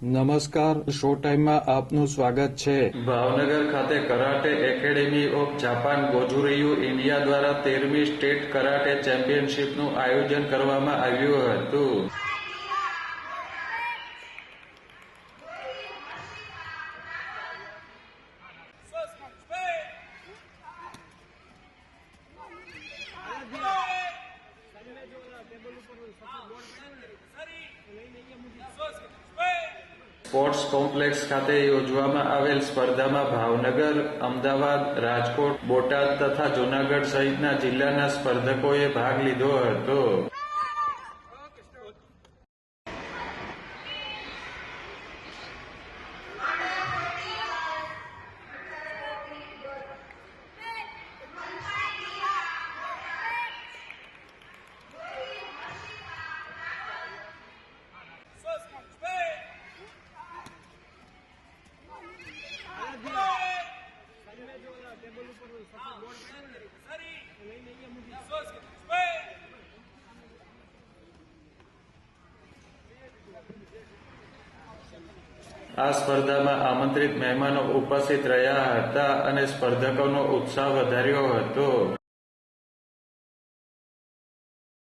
નમસ્કાર, શો ટાઈમમાં આપનું સ્વાગત છે. ભાવનગર ખાતે karate academy of Japan Gojuryu India દ્વારા 13મી સ્ટેટ કરાટે ચેમ્પિયનશિપનું આયોજન કરવામાં આવ્યું હતું. સ્પોર્ટ્સ કોમ્પ્લેક્સ ખાતે યોજવામાં આવેલ સ્પર્ધામાં ભાવનગર, અમદાવાદ, રાજકોટ, બોટાદ તથા જૂનાગઢ સહિતના જિલ્લાના સ્પર્ધકોએ ભાગ લીધો હતો. આ સ્પર્ધામાં આમંત્રિત મહેમાનો ઉપસ્થિત રહ્યા હતા અને સ્પર્ધકોનો ઉત્સાહ વધાર્યો હતો.